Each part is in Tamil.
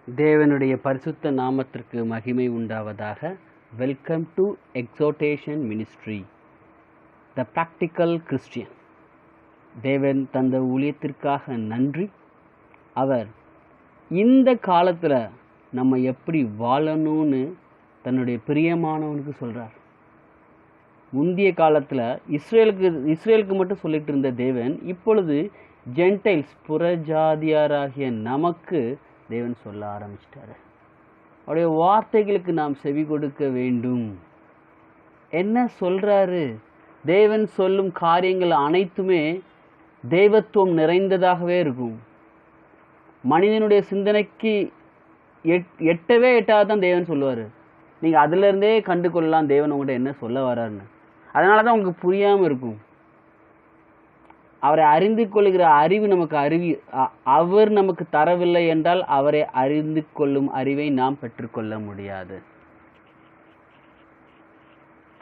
தேவனுடைய பரிசுத்த நாமத்திற்கு மகிமை உண்டாவதாக. Welcome to exhortation ministry, the practical Christian. தேவன் தந்த ஊழியத்திற்காக நன்றி. அவர் இந்த காலத்தில் நம்ம எப்படி வாழணும்னு தன்னுடைய பிரியமானவனுக்கு சொல்கிறார். முந்தைய காலத்தில் இஸ்ரேலுக்கு மட்டும் சொல்லிட்டு இருந்த தேவன் இப்பொழுது ஜென்டைல்ஸ் புறஜாதியாராகிய நமக்கு தேவன் சொல்ல ஆரம்பிச்சிட்டாரு. அவருடைய வார்த்தைகளுக்கு நாம் செவி கொடுக்க வேண்டும். என்ன சொல்றாரு? தேவன் சொல்லும் காரியங்கள் அனைத்துமே தெய்வத்துவம் நிறைந்ததாகவே இருக்கும். மனிதனுடைய சிந்தனைக்கு எட்டவே எட்டாதான் தேவன் சொல்லுவார். நீங்கள் அதிலிருந்தே கண்டு கொள்ளலாம் தேவன் உங்கள்கிட்ட என்ன சொல்ல வர்றாருன்னு. அதனால தான் உங்களுக்கு புரியாமல் இருக்கும். அவரை அறிந்து கொள்கிற அறிவு நமக்கு அவர் நமக்கு தரவில்லை என்றால் அவரை அறிந்து கொள்ளும் அறிவை நாம் பெற்றுக்கொள்ள முடியாது.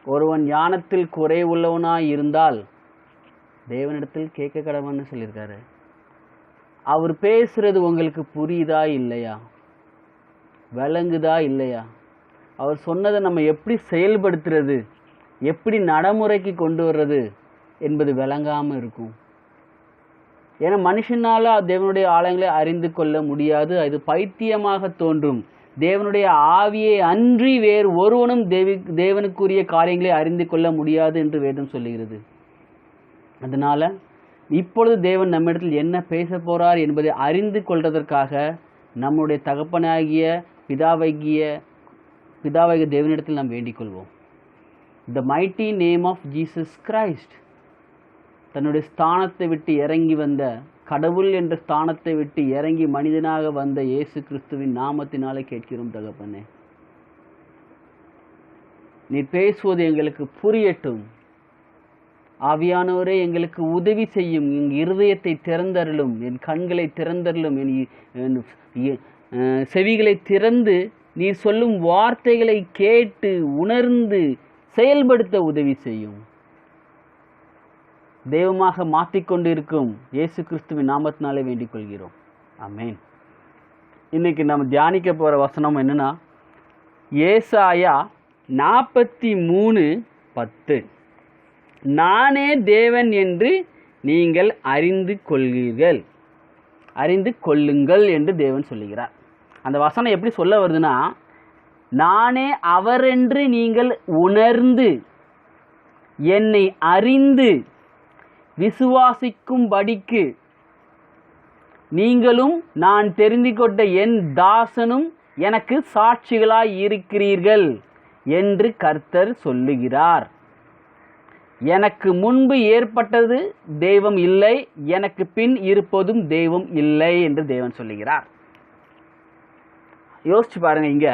ஒருவன் ஞானத்தில் குறைவுள்ளவனாய் இருந்தால் தேவனிடத்தில் கேட்க கடவன்னு சொல்லியிருக்காரு. அவர் பேசுறது உங்களுக்கு புரியுதா இல்லையா, விளங்குதா இல்லையா, அவர் சொன்னதை நம்ம எப்படி செயல்படுத்துறது, எப்படி நடைமுறைக்கு கொண்டு வர்றது என்பது விளங்காமல் இருக்கும். ஏன்னா மனுஷனால் தேவனுடைய ஆலயங்களை அறிந்து கொள்ள முடியாது. அது பைத்தியமாக தோன்றும். தேவனுடைய ஆவியை அன்றி வேறு ஒருவனும் தேவனுக்குரிய காரியங்களை அறிந்து கொள்ள முடியாது என்று வேதம் சொல்லுகிறது. அதனால இப்பொழுது தேவன் நம்மிடத்தில் என்ன பேச போறார் என்பதை அறிந்து கொள்வதற்காக நம்முடைய தகப்பனாகிய பிதாவாகிய தேவனிடத்தில் நாம் வேண்டிக் கொள்வோம். The mighty name of Jesus Christ. தன்னுடைய ஸ்தானத்தை விட்டு இறங்கி வந்த, கடவுள் என்ற ஸ்தானத்தை விட்டு இறங்கி மனிதனாக வந்த இயேசு கிறிஸ்துவின் நாமத்தினாலே கேட்கிறோம் தகப்பனே. நீ பேசுவது எங்களுக்கு புரியட்டும். ஆவியானவரே எங்களுக்கு உதவி செய்யும். என் இருதயத்தை திறந்தருளும், என் கண்களை திறந்தருளும், என் செவிகளை திறந்து நீ சொல்லும் வார்த்தைகளை கேட்டு உணர்ந்து செயல்படுத்த உதவி செய்யும். தெய்வமாக மாற்றிக்கொண்டு இருக்கும் இயேசு கிறிஸ்துவின் நாமத்தினாலே வேண்டிக் கொள்கிறோம். ஆமென். இன்னைக்கு நம்ம தியானிக்க போகிற வசனம் என்னன்னா, ஏசாயா 43:10. நானே தேவன் என்று நீங்கள் அறிந்து கொள்ளுங்கள் என்று தேவன் சொல்லுகிறார். அந்த வசனம் எப்படி சொல்ல வருதுன்னா, நானே அவர் என்று நீங்கள் உணர்ந்து என்னை அறிந்து விசுவாசிக்கும்படிக்கு நீங்களும் நான் தெரிந்து கொண்ட என் தாசனும் எனக்கு சாட்சிகளாய் இருக்கிறீர்கள் என்று கர்த்தர் சொல்லுகிறார். எனக்கு முன்பு ஏற்பட்டது தெய்வம் இல்லை, எனக்கு பின் இருப்பதும் தெய்வம் இல்லை என்று தேவன் சொல்லுகிறார். யோசிச்சு பாருங்க. இங்க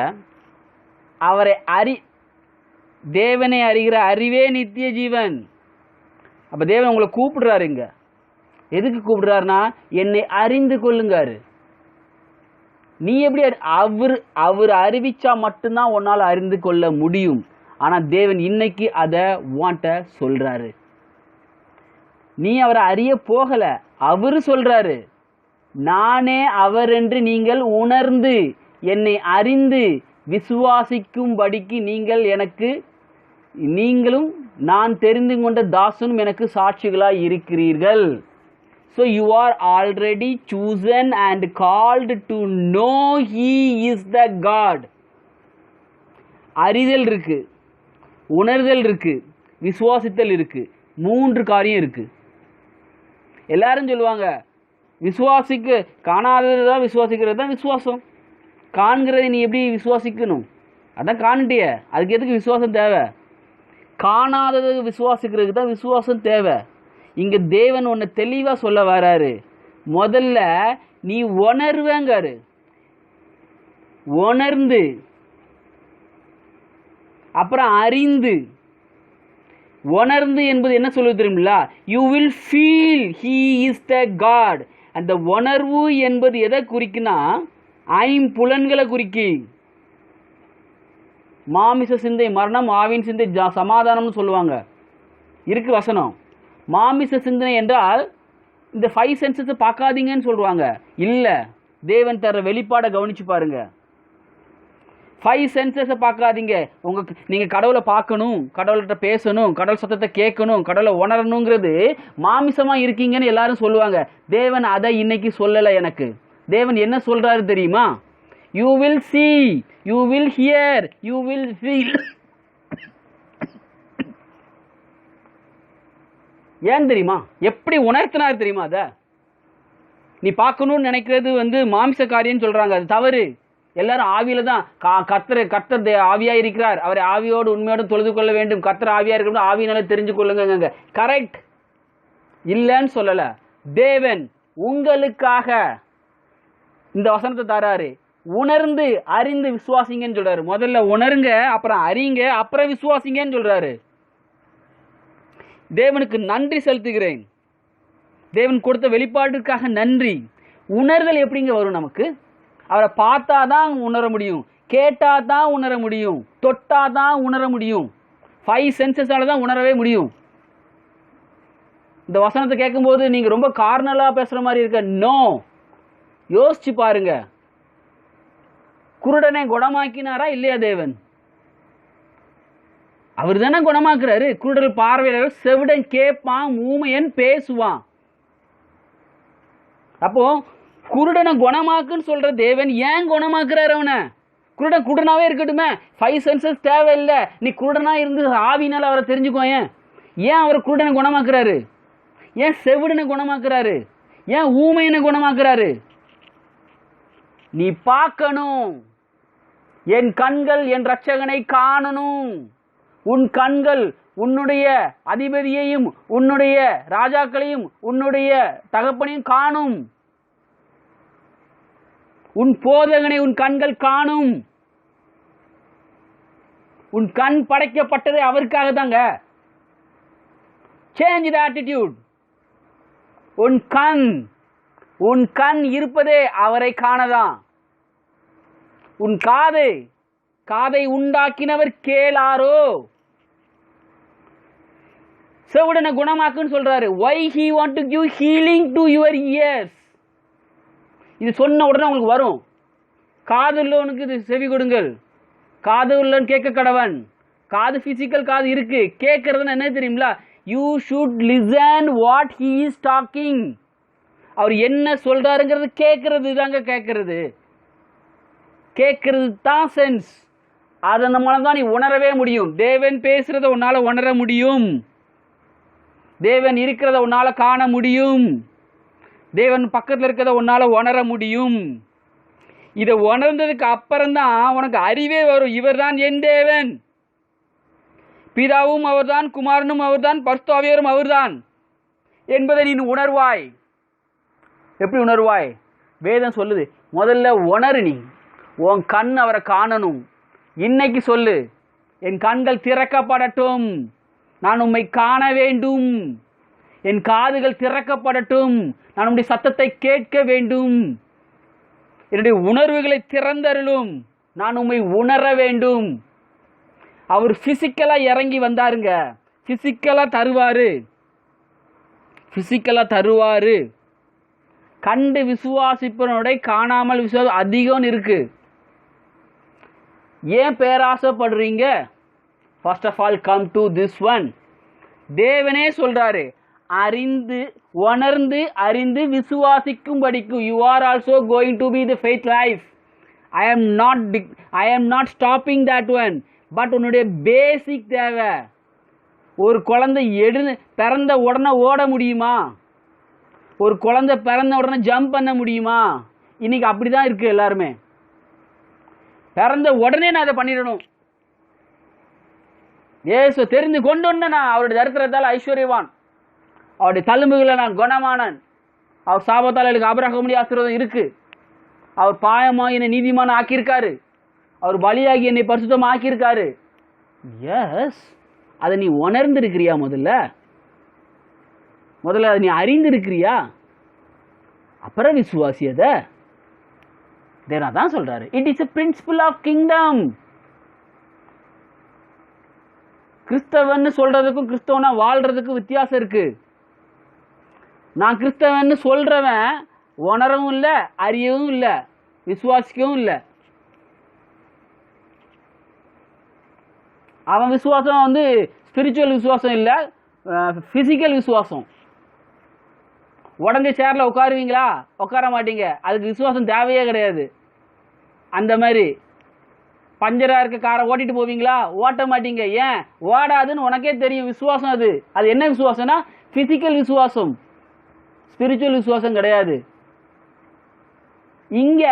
தேவனை அறிகிற அறிவே நித்திய ஜீவன். அப்ப தேவன் உங்களை கூப்பிடுறாரு. இங்க எதுக்கு கூப்பிடுறாருன்னா, என்னை அறிந்து கொள்ளுங்காரு. நீ எப்படி அவர் அறிவிச்சா மட்டும்தான் உன்னால் அறிந்து கொள்ள முடியும். ஆனா தேவன் இன்னைக்கு அதை வாண்ட சொல்றாரு. நீ அவரை அறிய போகல, அவரு சொல்றாரு, நானே அவர் என்று நீங்கள் உணர்ந்து என்னை அறிந்து விசுவாசிக்கும்படிக்கு நீங்களும் நான் தெரிந்து கொண்ட தாசனும் எனக்கு சாட்சிகளாய் இருக்கிறீர்கள். So you are already chosen and called to know He is the God. அறிதல் இருக்கு, உணர்தல் இருக்கு, விசுவாசித்தல் இருக்கு. 3 காரியம் இருக்கு. எல்லாரும் சொல்லுவாங்க, காணாததான் விசுவாசிக்கிறது தான் விசுவாசம். காண்கிறதை நீ எப்படி விசுவாசிக்கணும்? அதான் காண்கிட்டிய, அதுக்கு எதுக்கு விசுவாசம் தேவை? காணாதது விசுவாசிக்கிறதுக்கு தான் விசுவாசம் தேவை. இங்க தேவன் ஒன்னு தெளிவா சொல்ல வராரு. முதல்ல நீ உணர்வங்காரு, உணர்ந்து அப்புறம் அறிந்து. உணர்ந்து என்பது என்ன சொல்லுது தெரியுமில்ல? You will feel he is the God. அந்த உணர்வு என்பது எதை குறிக்குன்னா, ஐம்புலன்களை குறிக்கு. மாமிச சிந்தை மரணம், ஆவின் சிந்தை சமாதானம்னு சொல்லுவாங்க, இருக்கு வசனம். மாமிச சிந்தனை என்றால் இந்த 5 சென்சஸ் பார்க்காதீங்கன்னு சொல்லுவாங்க. இல்லை, தேவன் தர வெளிப்பாடை கவனிச்சு பாருங்க. 5 சென்சஸை பார்க்காதீங்க. நீங்க கடவுளை பார்க்கணும், கடவுள்கிட்ட பேசணும், கடவுள் சத்தத்தை கேட்கணும், கடவுளை உணரணுங்கிறது மாமிசமா இருக்கீங்கன்னு எல்லாரும் சொல்லுவாங்க. தேவன் அதை இன்னைக்கு சொல்லலை. எனக்கு தேவன் என்ன சொல்றாரு தெரியுமா? You will see, you will hear, you will feel. ஏன் தெரியுமா? எப்படி உணர்த்தினார் தெரியுமா? அத நீ பார்க்கணும்னு நினைக்கிறது மாம்ச காரியம்னு சொல்றாங்க. அது தவறு. எல்லாரும் ஆவியில தான். கர்த்தர் ஆவியா இருக்கிறார், அவரை ஆவியோடு உண்மையோடு தொழுது கொள்ள வேண்டும். கர்த்தர் ஆவியா இருக்கிற ஆவியினால தெரிஞ்சு கொள்ளுங்க. கரெக்ட், இல்லைன்னு சொல்லல. தேவன் உங்களுக்காக இந்த வசனத்தை தராரு. உணர்ந்து அறிந்து விசுவாசிங்கன்னு சொல்றாரு. முதல்ல உணருங்க, அப்புறம் அறிங்க, அப்புறம் விசுவாசிங்கன்னு சொல்றாரு. தேவனுக்கு நன்றி செலுத்துகிறேன். தேவன் கொடுத்த வெளிப்பாட்டிற்காக நன்றி. உணர்தல் எப்படிங்க வரும் நமக்கு? அவரை பார்த்தா தான் உணர முடியும், கேட்டா தான் உணர முடியும், தொட்டா தான் உணர முடியும். 5 சென்சஸால தான் உணரவே முடியும். இந்த வசனத்தை கேட்கும்போது நீங்க ரொம்ப கார்னலா பேசுற மாதிரி இருக்க. நோ, யோசிச்சு பாருங்க. குருடனை குணமாக்கினாரா இல்லையா தேவன்? அவர் தானே குணமாக்குறாரு. குருடல் பார்வையாளர், செவிடன் கேட்பான், ஊமையன் பேசுவான். அப்போ குருடனை குணமாக்குன்னு சொல்ற தேவன் ஏன் குணமாக்குறாரு அவனை? குருடனாவே இருக்கட்டுமே, 5 சென்சஸ் தேவையில்லை. நீ குருடனா இருந்து ஆவினால அவரை தெரிஞ்சுக்கோ. ஏன் அவர் குருடனை குணமாக்குறாரு? ஏன் செவிடனை குணமாக்குறாரு? ஏன் ஊமையனை குணமாக்குறாரு? நீ பார்க்கணும். என் கண்கள் என் ரட்சகனை காணணும். உன் கண்கள் உன்னுடைய அதிபதியையும் உன்னுடைய ராஜாக்களையும் உன்னுடைய தகப்பனையும் காணும். உன் போதகனை உன் கண்கள் காணும். உன் கண் படைக்கப்பட்டதே அவருக்காக தாங்க. Change the attitude. உன் கண் இருப்பதே அவரை காணதான். உன் காதை உண்டாக்கினவர் கேளாரோ? செவிடனை குணமாக்குன்னு சொல்றாரு. why he want to give healing to your ears? இது சொன்ன உடனே உங்களுக்கு வரும். காது உள்ளவனுக்கு இது செவி கொடுங்கள், காது உள்ளவன் கேட்க கடவன். காது பிசிக்கல் காது இருக்கு. கேட்கறதுன்னு என்ன தெரியுங்களா? you should listen what he is talking. அவர் என்ன சொல்றாருங்கிறது கேட்கறது தாங்க. கேட்கறது தான் சென்ஸ். அதன் மூலம் தான் நீ உணரவே முடியும். தேவன் பேசுறத உன்னால உணர முடியும். தேவன் இருக்கிறத உன்னால காண முடியும். தேவன் பக்கத்தில் இருக்கிறத உன்னால உணர முடியும். இதை உணர்ந்ததுக்கு அப்புறம்தான் உனக்கு அறிவே வரும். இவர் தான் என் தேவன், பிதாவும் அவர்தான், குமாரனும் அவர்தான், பரிசுத்த ஆவியாரும் அவர்தான் என்பதை நீ உணர்வாய். எப்படி உணர்வாய்? வேதம் சொல்லுது. முதல்ல உணரு. நீ உன் கண் அவரை காணணும். இன்னைக்கு சொல்லு, என் கண்கள் திறக்கப்படட்டும், நான் உம்மை காண வேண்டும். என் காதுகள் திறக்கப்படட்டும், நான் உம்முடைய சத்தத்தை கேட்க வேண்டும். என்னுடைய உணர்வுகளை திறந்தருளும், நான் உம்மை உணர வேண்டும். அவர் பிசிக்கலா இறங்கி வந்தாருங்க. பிசிக்கலா தருவாரு. கண்டு விசுவாசிப்பனுடைய காணாமல் விசுவாசம் அதிகம் இருக்கு. ஏன் பேராசைப்படுறீங்க? First of all come to this one. தேவனே சொல்றாரு, உணர்ந்து அறிந்து விசுவாசிக்கும் படிக்கும். You are also going to be the faith life. I am not stopping that one. But உன்னுடைய பேசிக் தேவை. ஒரு குழந்தை பிறந்த உடனே ஓட முடியுமா? ஒரு குழந்தை பிறந்த உடனே ஜம்ப் பண்ண முடியுமா? இன்னைக்கு அப்படிதான் இருக்கு. எல்லாருமே பிறந்த உடனே நான் அதை பண்ணிடணும். ஏசு தெரிந்து கொண்டு நான் அவருடைய தரித்திரத்தால் ஐஸ்வர்யவான், அவருடைய தழும்புகளை நான் குணமானன், அவர் சாபத்தால் எனக்கு ஆபிரகாமுடைய ஆசீர்வாதம் இருக்கு, அவர் பாயமாக என்னை நீதிமான ஆக்கியிருக்காரு, அவர் பலியாகி என்னை பரிசுத்தமாக ஆக்கியிருக்காரு. எஸ், அதை நீ உணர்ந்திருக்கிறியா? முதல்ல அதை நீ அறிந்திருக்கிறியா? அப்புறம் விசுவாசி. அதை தான் சொல்றாரு. It is a principle of kingdom. கிறிஸ்தவன்னு சொல்றதுக்கும் கிறிஸ்தவனா வாழ்றதுக்கும் வித்தியாசம் இருக்கு. நான் கிறிஸ்தவன்னு சொல்றவன் உணரவும் இல்லை, அறியவும் இல்லை, விசுவாசிக்கவும் இல்லை. அவன் விசுவாசம் வந்து ஸ்பிரிச்சுவல் விசுவாசம் இல்லை, ஃபிசிக்கல் விசுவாசம். உடஞ்ச சேரில் உட்காருவீங்களா? உட்கார மாட்டீங்க. அதுக்கு விசுவாசம் தேவையே கிடையாது. அந்த மாதிரி பஞ்சராக இருக்க காரை ஓட்டிட்டு போவீங்களா? ஓட்ட மாட்டீங்க. ஏன்? ஓடாதுன்னு உனக்கே தெரியும். விசுவாசம் அது. அது என்ன விசுவாசம்னா ஃபிசிக்கல் விசுவாசம், ஸ்பிரிச்சுவல் விசுவாசம் கிடையாது. இங்க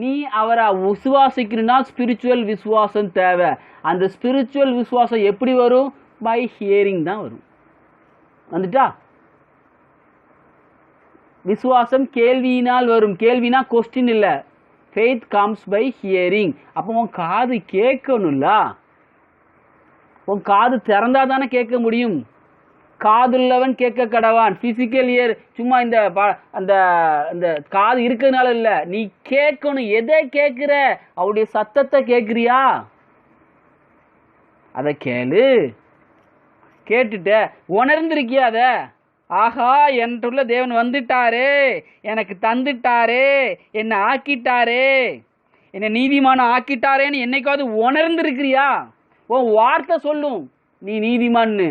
நீ அவரை விசுவாசிக்கணும்னா ஸ்பிரிச்சுவல் விசுவாசம் தேவை. அந்த ஸ்பிரிச்சுவல் விசுவாசம் எப்படி வரும்? பை ஹியரிங் தான் வரும். வந்துட்டா? விசுவாசம் கேள்வியினால் வரும். கேள்வினா கொஸ்டின் இல்லை. Faith comes by hearing. அப்போ உன் காது கேட்கணும்ல. உன் காது திறந்தா தானே கேட்க முடியும். காதுள்ளவன் கேட்க கடவான். பிசிக்கல் இயர் சும்மா இந்த அந்த அந்த காது இருக்கிறதுனால இல்லை, நீ கேட்கணும். எதை கேட்குற? அவருடைய சத்தத்தை கேட்குறியா? அதை கேளு. கேட்டுட்ட உணர்ந்திருக்கியா? அதை ஆஹா என்றுள்ள தேவன் வந்துட்டாரே, எனக்கு தந்துட்டாரே, என்னை ஆக்கிட்டாரே, என்னை நீதிமானம் ஆக்கிட்டாரேன்னு என்னைக்காவது உணர்ந்திருக்கிறியா? உன் வார்த்தை சொல்லும் நீ நீதிமான்னு.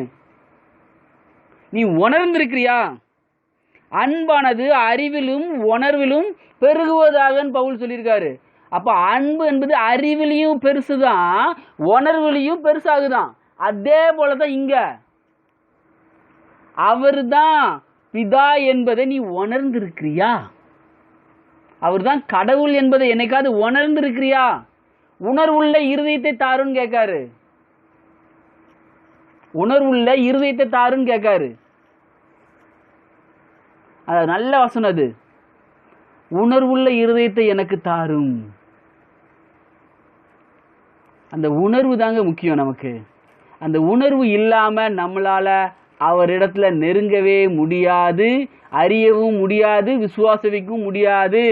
நீ உணர்ந்திருக்கிறியா? அன்பானது அறிவிலும் உணர்விலும் பெருகுவதாகன்னு பவுல் சொல்லியிருக்காரு. அப்போ அன்பு என்பது அறிவிலையும் பெருசுதான், உணர்விலையும் பெருசாகுதான். அதே போலதான் இங்க அவர் தான் பிதா என்பதை நீ உணர்ந்திருக்கிறியா? அவர் தான் கடவுள் என்பதை என்னைக்காவது உணர்ந்திருக்கிறியா? உணர்வுள்ள இருதயத்தை தாருன்னு கேட்காரு. உணர்வுள்ள இருதயத்தை தாருன்னு கேட்காரு. அது நல்ல வசனம். அது உணர்வுள்ள இருதயத்தை எனக்கு தாரும். அந்த உணர்வு தாங்க முக்கியம் நமக்கு. அந்த உணர்வு இல்லாம நம்மளால அவரிடத்துல நெருங்கவே முடியாது, அறியவும் முடியாது, விசுவாசிக்கவும் முடியாது.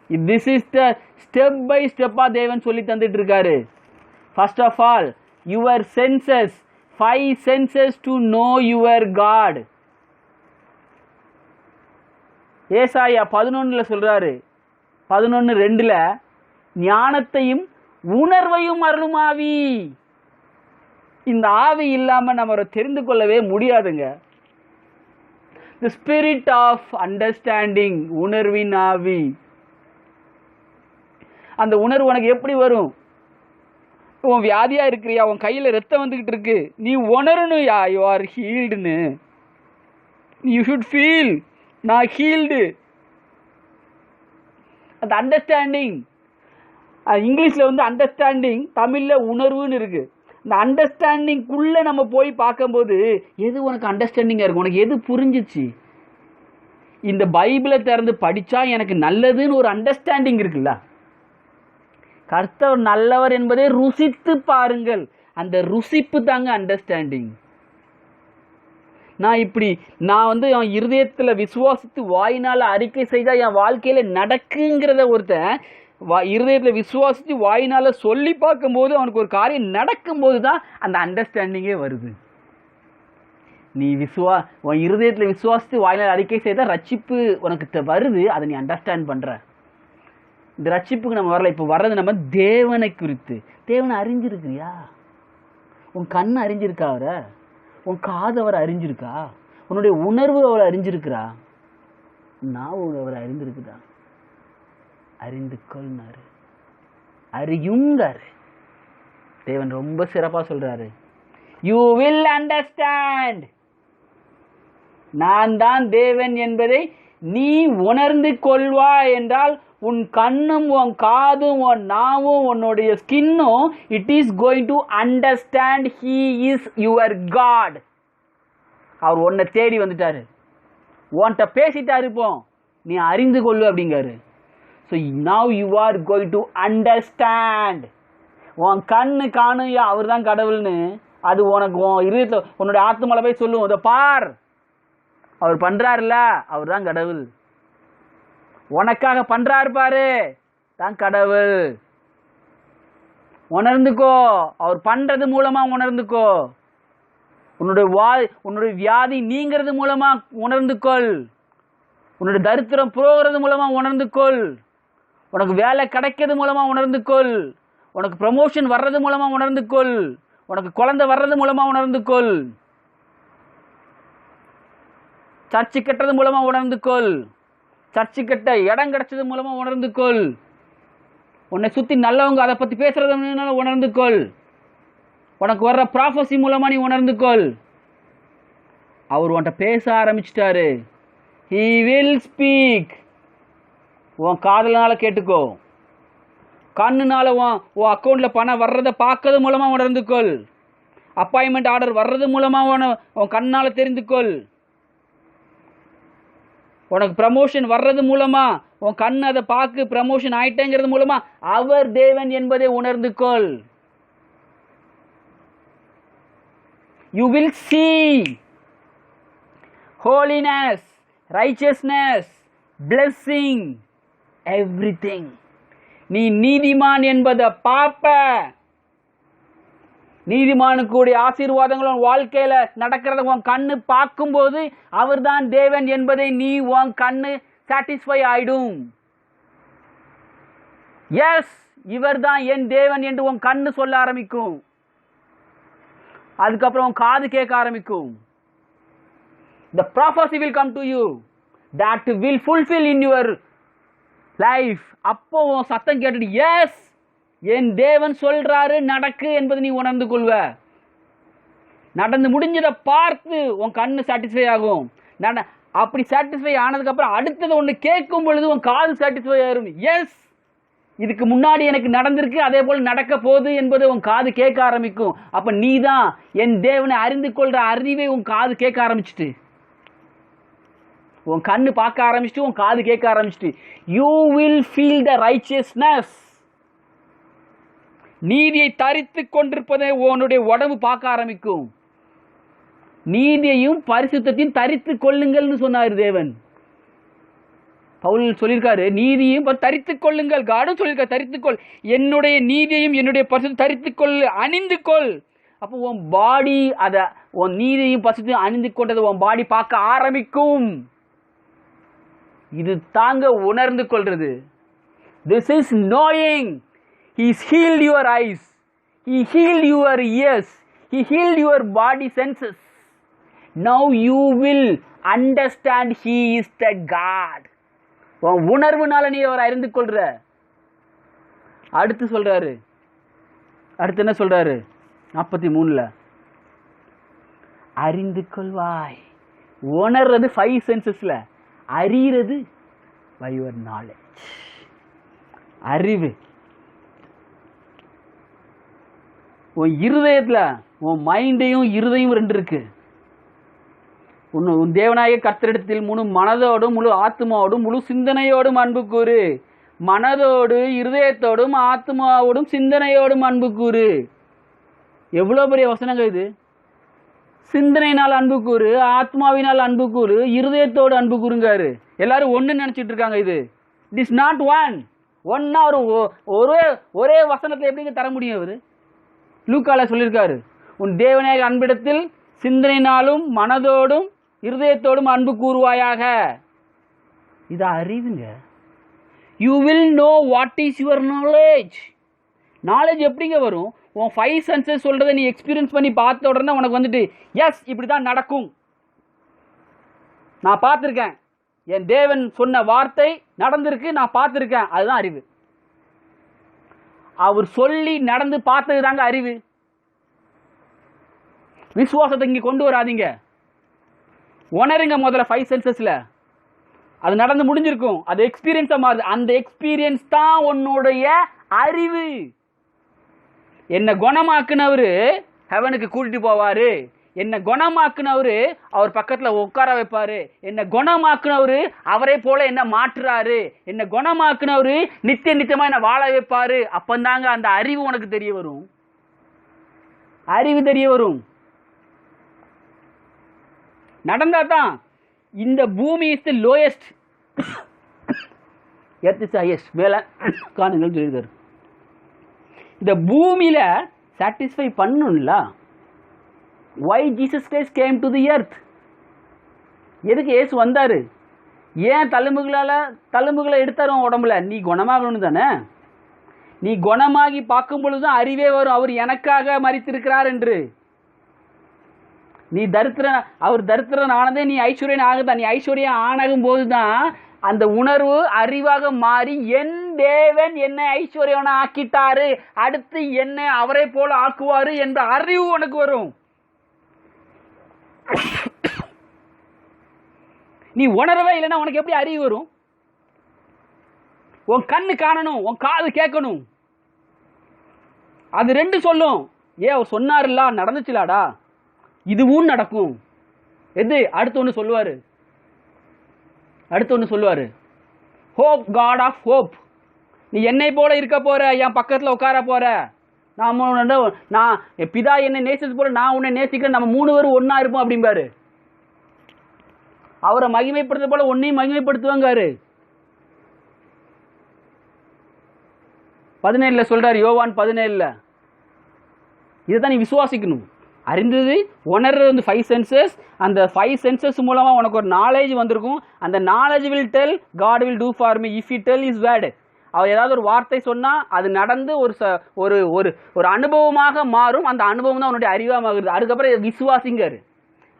This is the step by ஸ்டெப்பா தேவன் சொல்லி தந்துட்டு இருக்காரு. First of all your senses, 5 senses to know your God. ஏசாயா 11 சொல்றாரு, 11:2 ஞானத்தையும் உணர்வையும் அருளுமாவி. இந்த ஆவி இல்லாம நம்ம தெரிந்து கொள்ளவே முடியாதுங்க. The spirit of understanding, உணர்வின் ஆவி. அந்த உணர்வு உனக்கு எப்படி வரும்? உன் வியாதியா இருக்கிறியா? உன் கையில ரத்தம் வந்துகிட்டு இருக்கு, நீ உணரணும் யா யூ ஆர் ஹீல்டுன்னு. யூ ஷுட் ஃபீல் நான் ஹீல்டு. அந்த அண்டர்ஸ்டாண்டிங், இங்கிலீஷ்ல வந்து அண்டர்ஸ்டாண்டிங், தமிழ்ல உணர்வுன்னு இருக்கு. இந்த அண்டர்ஸ்டாண்டிங்குள்ள நம்ம போய் பார்க்கும்போது எது உனக்கு அண்டர்ஸ்டாண்டிங்கா இருக்கும்? உனக்கு எது புரிஞ்சிச்சு? இந்த பைபிளை திறந்து படிச்சா எனக்கு நல்லதுன்னு ஒரு அண்டர்ஸ்டாண்டிங் இருக்குல்ல. கர்த்தர் நல்லவர் என்பதை ருசித்து பாருங்கள். அந்த ருசிப்பு தாங்க அண்டர்ஸ்டாண்டிங். நான் வந்து என் இருதயத்துல விசுவாசித்து வாயினால அறிக்கை செய்தா என் வாழ்க்கையில நடக்குங்கிறத ஒருத்தன் இருதயத்துல விசுவாசித்து வாயினால சொல்லி பார்க்கும்போது அவனுக்கு ஒரு காரியம் நடக்கும்போது தான் அந்த அண்டர்ஸ்டாண்டிங்கே வருது. நீ உன் இருதயத்துல விசுவாசித்து வாயினால அறிக்கை செய்தா ரட்சிப்பு உனக்கு வருது. அதை நீ அண்டர்ஸ்டாண்ட் பண்ற. இந்த ரட்சிப்புக்கு நம்ம வரல. இப்போ வர்றது நம்ம தேவனை குறித்து. தேவனை அறிஞ்சிருக்கிறியா? உன் கண்ணை அறிஞ்சிருக்கா அவரை? உன் காது அவரை அறிஞ்சிருக்கா? உன்னுடைய உணர்வு அவரை அறிஞ்சிருக்கிறா? நான் அவரை அறிந்திருக்குதா? அறிந்து கொள்னாரு, அறியுங்காரு. தேவன் ரொம்ப சிறப்பா சொல்றாரு, யூ வில் அண்டர்ஸ்டாண்ட். நான் தான் தேவன் என்பதை நீ உணர்ந்து கொள்வா என்றால் உன் கண்ணும் உன் காதும் உன் நாவும் உன்னுடைய ஸ்கின்னும் it is going to understand he is your God. அவர் உன்னை தேடி வந்துட்டாரு, உன்கிட்ட பேசிட்டாரு, இப்போ நீ அறிந்து கொள்ளு அப்படிங்காரு. So now you are going to understand. உன் கண்ணு காணும் அவர் தான் கடவுள்னு அது உனக்கு உன் இருதயத்தில் உன்னுடைய ஆத்மால போய் சொல்லும். அதை பார், அவர் பண்றாருல, அவர் தான் கடவுள். உனக்காக பண்றாரு பாரு, தான் கடவுள். உணர்ந்துக்கோ, அவர் பண்றது மூலமா உணர்ந்துக்கோ. உன்னுடைய வியாதி நீங்கிறது மூலமா உணர்ந்துக்கொள். உன்னுடைய தரித்திரம் போகிறது மூலமா உணர்ந்து கொள். உனக்கு வேலை கிடைக்கிறது மூலமா உணர்ந்து கொள். உனக்கு ப்ரமோஷன் வர்றது மூலமா உணர்ந்து கொள். உனக்கு குழந்தை வர்றது மூலமா உணர்ந்து கொள். சர்ச்சை கட்டுறது மூலமா உணர்ந்து கொள். சர்ச்சை கட்ட இடம் கிடைச்சது மூலமா உணர்ந்து கொள். உன்னை சுத்தி நல்லவங்க அதை பத்தி பேசுறது உணர்ந்து கொள். உனக்கு வர்ற ப்ராஃபஸி மூலமா நீ உணர்ந்து கொள். அவர் உன்கிட்ட பேச ஆரம்பிச்சிட்டாரு. He will speak. உன் காதலனால கேட்டுக்கோ. கண்ணுனால உன் அக்கௌண்ட்ல பணம் வர்றதை பார்க்கறது மூலமா உணர்ந்து கொள். அப்பாயின்மெண்ட் ஆர்டர் வர்றது மூலமா உன் கண்ணால தெரிந்து கொள். உனக்கு ப்ரமோஷன் வர்றது மூலமா உன் கண் அதை பார்க்கு ப்ரமோஷன் ஆயிட்டேங்கிறது மூலமா அவர் தேவன் என்பதை உணர்ந்து கொள். You will see holiness, righteousness, blessing, everything. நீ நீதிமான் என்பதை பார்ப்ப. நீதிமானுக்குடைய ஆசீர்வாதங்கள் வாழ்க்கையில நடக்கிறத உன் கண்ணு பார்க்கும்போது அவர்தான் தேவன் என்பதை நீ உன் கண்ணு சாட்டிஸ்ஃபை ஆயிடும். எஸ், இவர்தான் என் தேவன் என்று உன் கண்ணு சொல்ல ஆரம்பிக்கும். அதுக்கப்புறம் உன் காது கேட்க ஆரம்பிக்கும். The prophecy will come to you that will fulfill in your life. அப்போ உன் சத்தம் கேட்டுட்டு எஸ், என் தேவன் சொல்றாரு நடக்கு என்பது நீ உணர்ந்து கொள்வ. நடந்து முடிஞ்சதை பார்த்து உன் கண்ணு சாட்டிஸ்ஃபை ஆகும். அப்படி சாட்டிஸ்ஃபை ஆனதுக்கு அப்புறம் அடுத்தது ஒன்று கேட்கும் பொழுது உன் காது சாட்டிஸ்ஃபை ஆகும். எஸ், இதுக்கு முன்னாடி எனக்கு நடந்திருக்கு, அதே போல் நடக்க போகுது என்பது உன் காது கேட்க ஆரம்பிக்கும். அப்ப நீ தான் என் தேவனை அறிந்து கொள்ற அறிவை உன் காது கேட்க ஆரம்பிச்சுட்டு, உன் கண்ணு பார்க்க ஆரம்பிச்சுட்டு, உன் காது கேட்க ஆரம்பிச்சுட்டு, you will feel the righteousness. நீதியை தரித்து கொண்டிருப்பதை உன்னுடைய உடம்பு பார்க்க ஆரம்பிக்கும். நீதியையும் பரிசுத்தத்தையும் தரித்து கொள்ளுங்கள்னு சொன்னார் தேவன். பவுல் சொல்லியிருக்காரு நீதியையும் தரித்துக் கொள்ளுங்கள். காடும் சொல்லியிருக்காரு தரித்துக்கொள். என்னுடைய நீதியையும் என்னுடைய பரிசுத்தையும் தரித்துக்கொள், அணிந்து கொள். அப்போ உன் பாடி அதை உன் நீதியையும் பரிசுத்தையும் அணிந்து கொண்டதை உன் பாடி பார்க்க ஆரம்பிக்கும். இது தாங்க உணர்ந்து கொள்றது. This is knowing. He's healed your eyes. He healed your ears. He healed your body senses. Now you will understand He is the God. உணர்வுனால நீ அவர் அறிந்து கொள்ற. அடுத்து சொல்றாரு, அடுத்து என்ன சொல்றாரு 43 அறிந்து கொள்வாய். உணர்றது 5 சென்சஸ்ல, அறிகிறது by your knowledge. அறிவு உன் இருதயத்துல, உன் மைண்டையும் இருதயம் 2 இருக்கு. உன் தேவனாய கர்த்தரிடத்தில் முழு மனதோடும் முழு ஆத்மாவோடும் முழு சிந்தனையோடும் அன்பு கூறு. மனதோடு இருதயத்தோடும் ஆத்மாவோடும் சிந்தனையோடும் அன்பு கூறு. எவ்வளோ பெரிய வசனங்கள் இது. சிந்தனையினால் அன்பு கூறு, ஆத்மாவினால் அன்பு கூறு, இருதயத்தோடு அன்பு கூறுங்காரு. எல்லாரும் ஒன்று நினச்சிட்டு இருக்காங்க. இது இட் இஸ் நாட் ஒன். ஒன்னா ஒரே வசனத்தை எப்படிங்க தர முடியும்? அவர் லூக்கால சொல்லியிருக்காரு, உன் தேவனாய அன்பிடத்தில் சிந்தனையினாலும் மனதோடும் இருதயத்தோடும் அன்பு கூறுவாயாக. இது அறிவுங்க. You will know what is your knowledge. Knowledge எப்படிங்க வரும்? உன் 5 சென்சஸ் சொல்றதை நீ எக்ஸ்பீரியன்ஸ் பண்ணி பார்த்த உடனே உனக்கு வந்துட்டு எஸ் இப்படி தான் நடக்கும், நான் பார்த்துருக்கேன், என் தேவன் சொன்ன வார்த்தை நடந்திருக்கு, நான் பார்த்துருக்கேன். அதுதான் அறிவு. அவர் சொல்லி நடந்து பார்த்தது தாங்க அறிவு. விசுவாசத்தை இங்கே கொண்டு வராதீங்க. உணருங்க முதல்ல 5 சென்சஸ்ல. அது நடந்து முடிஞ்சிருக்கும், அது எக்ஸ்பீரியன்ஸா மாறுது. அந்த எக்ஸ்பீரியன்ஸ் தான் உன்னுடைய அறிவு. என்ன குணமாக்குனவரு ஹெவனுக்கு கூட்டிட்டு போவாரு. என்ன குணமாக்குனவரு அவர் பக்கத்துல உட்கார வைப்பாரு. என்ன குணமாக்குனவரு அவரே போல என்ன மாற்றுறாரு. என்ன குணமாக்குனவரு நித்தியமா என்ன வாழ வைப்பாரு. அப்பந்தாங்க அந்த அறிவு உனக்கு தெரிய வரும். அறிவு தெரிய வரும். நடந்தா தான். இந்த பூமி is the lowest, earth is highest. மேல காணுங்கள் சொல்லியிருக்காரு. இந்த பூமியில சாட்டிஸ்ஃபை பண்ணணும்ல. Why Jesus Christ came to the earth? எதுக்கு இயேசு வந்தாரு? ஏன் தழும்புகளை எடுத்தாரும் உடம்புல? நீ குணமாகணும்னு தானே. நீ குணமாகி பார்க்கும் பொழுதுதான் அறிவே வரும் அவர் எனக்காக மரித்திருக்கிறார் என்று. நீ அவர் தரித்திரன் ஆனதே நீ ஐஸ்வர்யன் ஆகுதான். நீ ஐஸ்வர்யம் ஆனாகும் போதுதான் அந்த உணர்வு அறிவாக மாறி என் தேவன் என்னை ஐஸ்வர்யவன ஆக்கிட்டாரு, அடுத்து என்னை அவரை போல ஆக்குவாரு என்ற அறிவு உனக்கு வரும். நீ உணரவே இல்லைன்னா உனக்கு எப்படி அறிவு வரும்? உன் கண்ணு காணணும், உன் காது கேட்கணும். அது ரெண்டு சொல்லும். அவர் சொன்னாருல்ல, நடந்துச்சுலாடா, இதுவும் நடக்கும். எது? அடுத்து ஒன்று சொல்லுவாரு. Hope, God of hope. நீ என்னை போல இருக்க போற, என் பக்கத்தில் உட்கார போற. நான் பிதா என்னை நேசித்து போல நான் உன்னை நேசிக்கிறேன், நம்ம 3 பேரும் ஒன்னா இருப்போம் அப்படிம்பாரு. அவரை மகிமைப்படுத்த போல உன்னையும் மகிமைப்படுத்துவாங்காரு. 17 சொல்றாரு, யோவான் 17. இதைதான் நீ விசுவாசிக்கணும். அறிந்தது உணர்றது 5 சென்சஸ். அந்த 5 சென்சஸ் மூலமா உனக்கு ஒரு நாலேஜ் வந்திருக்கும். அந்த knowledge will tell God will do for me if he tell is word. அவர் ஏதாவது ஒரு வார்த்தை சொன்னா அது நடந்து ஒரு ஒரு ஒரு அனுபவமாக மாறும். அந்த அனுபவம் தான் உன்னுடைய அறிவாகுது. அதுக்கப்புறம் விசுவாசிங்காரு.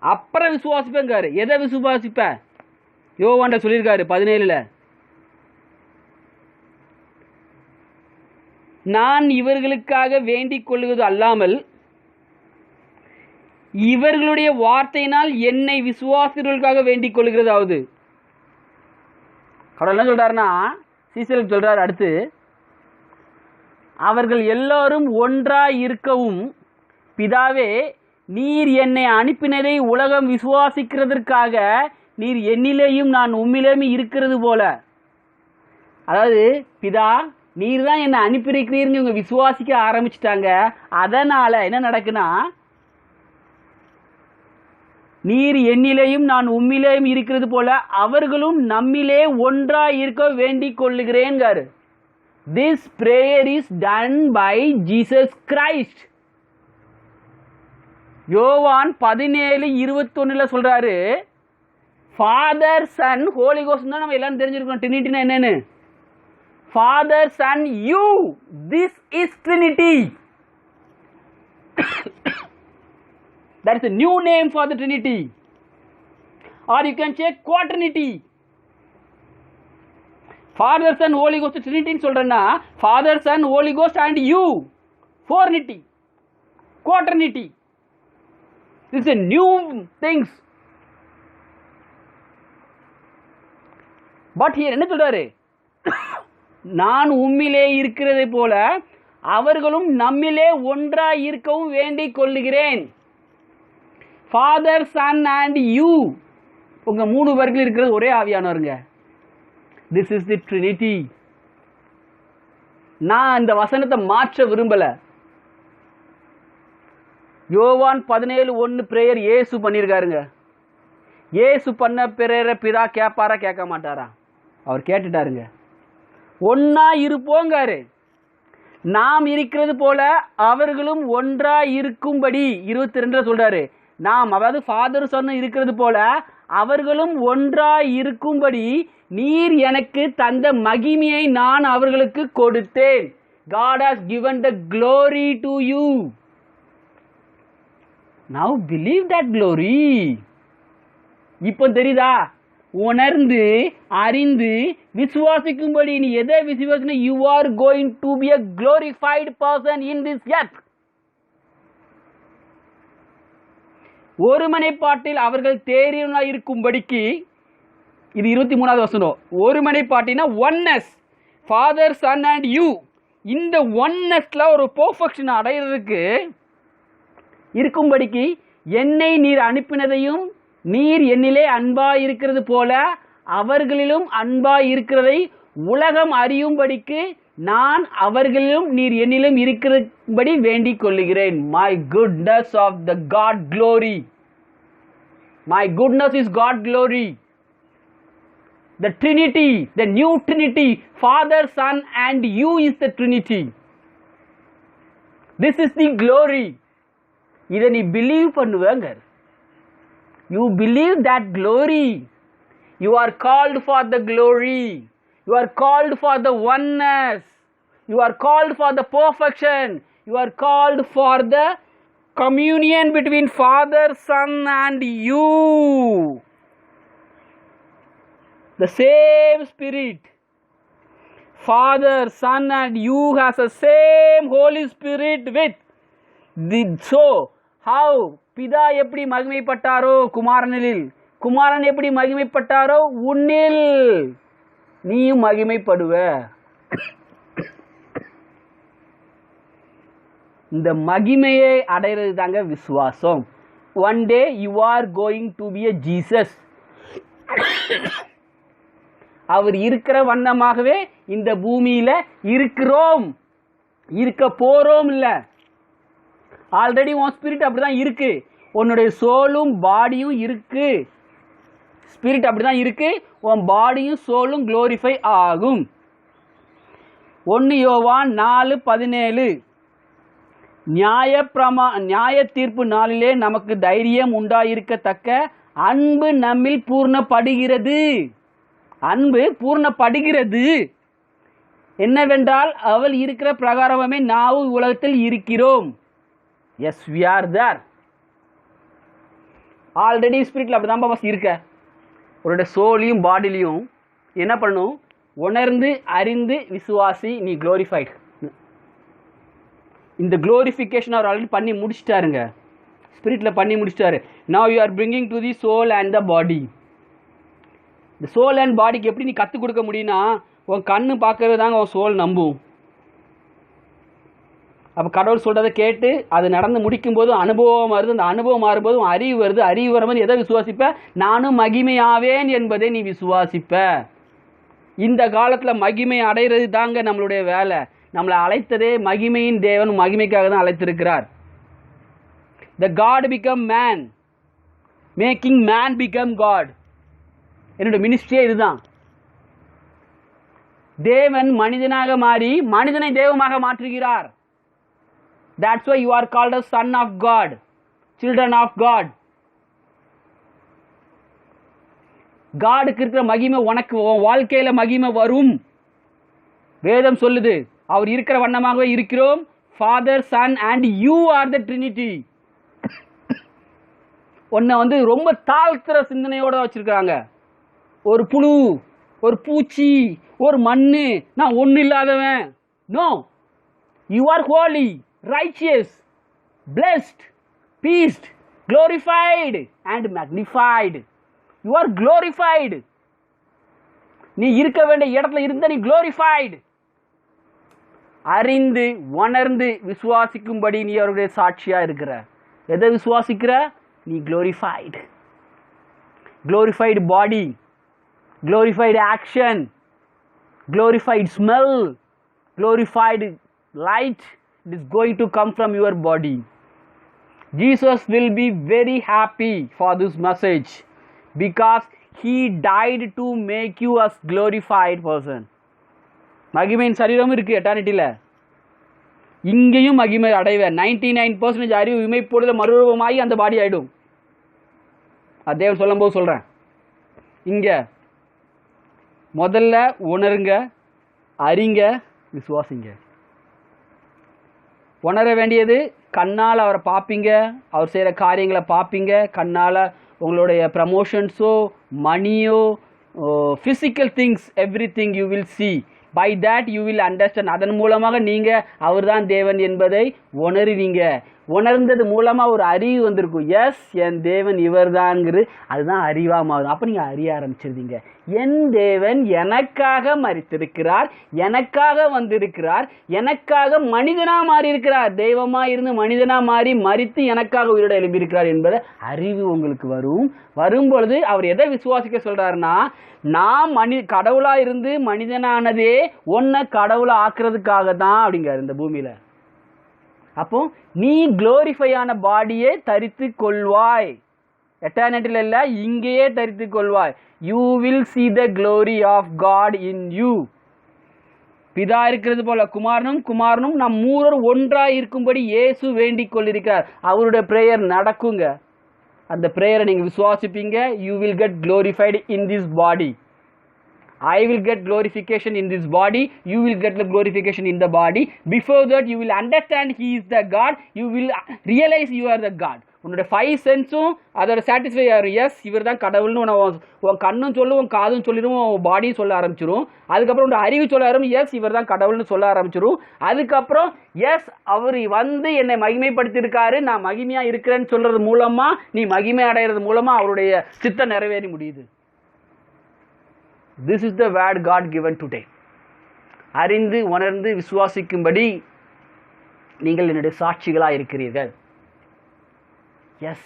அப்புறம் விசுவாசிப்பேங்காரு. எதை விசுவாசிப்ப? யோவான்ட சொல்லியிருக்காரு 17. நான் இவர்களுக்காக வேண்டிக் கொள்வது அல்லாமல் இவர்களுடைய வார்த்தையினால் என்னை விசுவாசிகளுக்காக வேண்டிக் கொள்கிறதாவது. கடவுள் என்ன சொல்றாருன்னா, சீசருக்கு சொல்றாரு அடுத்து, அவர்கள் எல்லாரும் ஒன்றாய் இருக்கவும் பிதாவே நீர் என்னை அனுப்பினதை உலகம் விசுவாசிக்கிறதற்காக நீர் என்னிலேயும் நான் உம்மிலேயும் இருக்கிறது போல. அதாவது பிதா நீர் தான் என்னை அனுப்பியிருக்கிறீர்கள் இவங்க விசுவாசிக்க ஆரம்பிச்சிட்டாங்க. அதனால என்ன நடக்குன்னா, நீர் என்னிலேயும் நான் உம்மிலேயும் இருக்கிறது போல அவர்களும் நம்மிலே ஒன்றாய் இருக்க வேண்டிக் கொள்ளுகிறேன். This prayer is done by Jesus Christ. யோவான் 17:21 சொல்றாரு, ஃபாதர் சன் ஹோலி கோஸ்ட் தான் நம்ம எல்லாரும் தெரிஞ்சிருக்கோம். ட்ரினிட்டினா என்னன்னு? Father son you, this is Trinity. That is a new name for the Trinity, or you can say quaternity. Father, Son, Holy Ghost Trinity ன்னு சொல்றேன்னா Father, Son, Holy Ghost and you, fournity, quaternity. This is a new things. But here என்ன சொல்றாரு? நான் உம்மிலே இருக்கிறதை போல அவர்களும் நம்மிலே ஒன்றாய் இருக்கவும் வேண்டிக் கொள்ளுகிறேன். ஃபாதர், சன் அண்ட் யூ, உங்க 3 பேர்கள் இருக்கிறது ஒரே ஆவியானவருங்க. This is the Trinity. நான் இந்த வசனத்தை மாற்ற விரும்பல. யோவான் 17:1 பிரேயர் இயேசு பண்ணியிருக்காருங்க. இயேசு பண்ண பிரேயரை பிதா கேட்பாரா கேட்க மாட்டாரா? அவர் கேட்டுட்டாருங்க. ஒன்னா இருப்போங்காரு. நாம் இருக்கிறது போல அவர்களும் ஒன்றா இருக்கும்படி 22 சொல்றாரு. நாம், அதாவது ஃபாதர் சன் இருக்கிறது போல அவர்களும் ஒன்றாய் இருக்கும்படி நீர் எனக்கு தந்த மகிமையை நான் அவர்களுக்கு கொடுத்தேன். God has given the glory to you. Now believe that glory. இப்போ தெரியுதா? உணர்ந்து அறிந்து விசுவாசிக்கும்படி நீ எதை விசுவாசிக்கணும்? You are going to be a glorified person in this earth. ஒருமனைப்பாட்டில் அவர்கள் தேறியவனாய் இருக்கும்படிக்கு, இது 23வது வசனம். ஒருமனைப்பாட்டினா oneness, father, son and you. இந்த ஒன்னஸ்ல ஒரு பெர்ஃபெக்ஷன் அடையிறதுக்கு இருக்கும்படிக்கு என்னை நீர் அனுப்பினதையும் நீர் என்னிலே அன்பாய் இருக்கிறது போல அவர்களிலும் அன்பாய் இருக்கிறதை உலகம் அறியும்படிக்கு நான் அவர்களிலும் நீர் என்னிலும் இருக்கிறபடி வேண்டிக் கொள்ளுகிறேன். My goodness of the God glory. My goodness is God glory. The Trinity, the new Trinity, Father, Son and you is the Trinity. This is the glory. இதை நீ பிலீவ் பண்ணுவாங்க. You believe that glory. You are called for the glory. You are called for the oneness. You are called for the perfection. You are called for the communion between Father, Son and you. The same Spirit. Father, Son and you has the same Holy Spirit with. So, how? பிதா எப்படி மகிமைப்பட்டாரோ குமாரனில், குமாரன் எப்படி மகிமைப்பட்டாரோ உன்னில் நீயும் மகிமைப்படுவ. இந்த மகிமையை அடைகிறது தாங்க விசுவாசம். One day you are going to be a Jesus. அவர் இருக்கிற வண்ணமாகவே இந்த பூமியில இருக்கிறோம், இருக்க போறோம். இல்ல, ஆல்ரெடி உன் ஸ்பிரிட் அப்படிதான் இருக்கு, உன்னுடைய சோலும் பாடியும் இருக்கு. ஸ்பிரிட் அப்படிதான் இருக்கு, உன் பாடியும் சோலும் குளோரிஃபை ஆகும். 1 யோவான் 4:17 நியாய தீர்ப்பு நாளிலே நமக்கு தைரியம் உண்டாயிருக்கத்தக்க அன்பு நம்மில் பூர்ணப்படுகிறது. அன்பு பூர்ணப்படுகிறது என்னவென்றால் அவள் இருக்கிற பிரகாரமே நாமும் உலகத்தில் இருக்கிறோம். Yes, we are there. Already ஸ்பிரிட்ல அப்படிதான் பாஸ் இருக்க. உன்னோட சோலையும் பாடிலையும் என்ன பண்ணும்? உணர்ந்து அறிந்து விசுவாசி, நீ குளோரிஃபைடு. இந்த குளோரிஃபிகேஷன் அவர் ஆல்ரெடி பண்ணி முடிச்சிட்டாருங்க, ஸ்பிரிட்ல பண்ணி முடிச்சிட்டாரு. now you are bringing to the soul and the body. இந்த சோல் அண்ட் பாடிக்கு எப்படி நீ கற்றுக் கொடுக்க முடியும்னா, உன் கண்ணு பார்க்கறது தாங்க உன் சோல் நம்பும். அப்போ கடவுள் சொல்கிறத கேட்டு அது நடந்து முடிக்கும் போதும் அனுபவம் வருது. அந்த அனுபவம் மாறும்போதும் அறிவு வருது. அறிவு வரும்போது எதை விசுவாசிப்ப? நானும் மகிமையாவேன் என்பதை நீ விசுவாசிப்ப. இந்த காலத்தில் மகிமை அடைகிறது தாங்க நம்மளுடைய வேலை. நம்மளை அழைத்ததே மகிமையின் தேவன், மகிமைக்காக தான் அழைத்திருக்கிறார். The God become man, making man become God. என்னோட மினிஸ்ட்ரியே இதுதான். தேவன் மனிதனாக மாறி மனிதனை தெய்வமாக மாற்றுகிறார். That's why you are called a son of God, children of God. காடுக்கு இருக்கிற மகிமை உனக்கு வாழ்க்கையில மகிமை வரும். வேதம் சொல்லுது, அவர் இருக்கிற வண்ணமாகவே இருக்கிறோம். Father, son and you are the trinity. உன்னை ரொம்ப தாழ்த்துற சிந்தனையோட வச்சிருக்காங்க. ஒரு புழு, ஒரு பூச்சி, ஒரு மண்ணு, நான் ஒன்றும் இல்லாதவன். No, you are holy, righteous, blessed, priest, glorified and magnified. You are glorified. நீ இருக்க வேண்டிய இடத்துல இருந்த நீ glorified. அறிந்து உணர்ந்து விசுவாசிக்கும்படி நீ அவருடைய சாட்சியா இருக்கிற. எதை விசுவாசிக்கிற? நீ glorified. Glorified body, glorified action, glorified smell, glorified light is going to come from your body. Jesus will be very happy for this message because he died to make you a glorified person. மகிமையின் சரீரம் இருக்கு எட்டர்னிட்டியில். இங்கேயும் மகிமை அடைவேன். 99% அறிவு இமைப்பொழுது மறுரூபமாகி அந்த பாடி ஆகிடும். அது தேவன் சொல்லும் போது சொல்கிறேன். இங்கே முதல்ல உணருங்க, அறிங்க, விசுவாசிங்க. உணர வேண்டியது கண்ணால் அவரை பார்ப்பீங்க, அவர் செய்கிற காரியங்களை பார்ப்பீங்க. கண்ணால் உங்களுடைய ப்ரமோஷன்ஸோ மணியோ physical things everything you will see. By that you will understand. அதன் மூலமாக நீங்கள் அவர் தான் தேவன் என்பதை உணருவீங்க. உணர்ந்தது மூலமாக ஒரு அறிவு வந்திருக்கும். எஸ், என் தேவன் இவர் தான்ங்கிறது அதுதான் அறிவாக மாறும். அப்போ நீங்கள் அறிய ஆரம்பிச்சிருந்தீங்க. என் தேவன் எனக்காக மரித்திருக்கிறார், எனக்காக வந்திருக்கிறார், எனக்காக மனிதனாக மாறி இருக்கிறார். தெய்வமாக இருந்து மனிதனாக மாறி மரித்து எனக்காக உயிரோட எழுப்பியிருக்கிறார் என்பதை அறிவு உங்களுக்கு வரும். வரும்பொழுது அவர் எதை விசுவாசிக்க சொல்கிறாருன்னா, நான் கடவுளாக இருந்து மனிதனானதே ஒன்றை கடவுளை ஆக்குறதுக்காக தான் அப்படிங்கிறார் இந்த பூமியில். அப்போ நீ குளோரிஃபையான பாடியே தரித்து கொள்வாய். எட்டர்னிட்டியில் இல்லை, இங்கேயே தரித்து கொள்வாய். You will see the glory of God in you. பிதா இருக்கிறது போல குமாரனும் நம் மூவர் ஒன்றாய் இருக்கும்படி இயேசு வேண்டிக் கொள்ளிருக்கிறார். அவருடைய பிரேயர் நடக்குங்க. அந்த ப்ரேயரை நீங்கள் விசுவாசிப்பீங்க. You will get glorified in this body. I will get glorification in this body. You will get the glorification in the body. Before that, you will understand He is the God. You will realize you are the God. உன்னோட 5 சென்ஸும் அதோட சாட்டிஸ்ஃபை ஆகும். எஸ் இவர் தான் கடவுள்னு உன் கண்ணும் சொல்லும், உன் காதும் சொல்லிடும், உன் பாடியும் சொல்ல ஆரம்பிச்சிடும். அதுக்கப்புறம் உன்னோட அறிவு சொல்ல ஆரம்பிச்சு எஸ் இவர் தான் கடவுள்னு சொல்ல ஆரம்பிச்சிடும். அதுக்கப்புறம் எஸ் அவர் வந்து என்னை மகிமைப்படுத்தியிருக்காரு, நான் மகிமையாக இருக்கிறேன்னு சொல்கிறது மூலமாக நீ மகிமை அடைகிறது மூலமாக அவருடைய சித்தம் நிறைவேறி முடியுது. This is the word God given today. அறிந்து உணர்ந்து விசுவாசிக்கும்படி நீங்கள் என்னுடைய சாட்சிகளாக இருக்கிறீர்கள். Yes.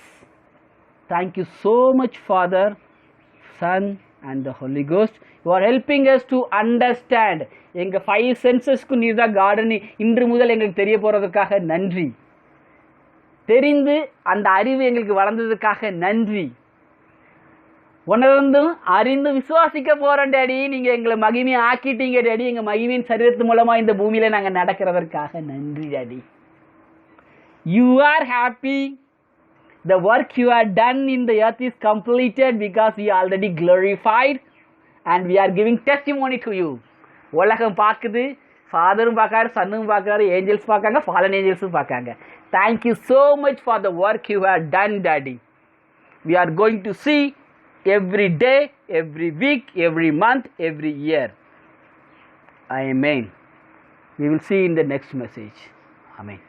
Thank you so much, Father, Son and the Holy Ghost. You are helping us to understand. எங்கள் 5 சென்சஸ்க்கு நீர் தான் கார்டன் இன்று முதல் எங்களுக்கு தெரிய போகிறதுக்காக நன்றி. தெரிந்து அந்த அறிவு எங்களுக்கு வளர்ந்ததுக்காக நன்றி. உணர்ந்தும் அறிந்து விசுவாசிக்க போகிறோம் டேடி. நீங்கள் எங்களை மகிமையை ஆக்கிட்டீங்க டேடி. எங்கள் மகிமையின் சரீரத்து மூலமாக இந்த பூமியில் நாங்கள் நடக்கிறதற்காக நன்றி daddy. You are happy. The work you have done in the earth is completed because we are already glorified and we are giving testimony to you. உலகம் பார்க்குது, ஃபாதரும் பார்க்காரு, சன்னும் பார்க்காரு, ஏஞ்சல்ஸ் பார்க்காங்க, ஃபாலன் ஏஞ்சல்ஸும் பார்க்காங்க. Thank you so much for the work you have done, Daddy. We are going to see every day, every week, every month, every year. Amen. We will see in the next message. Amen.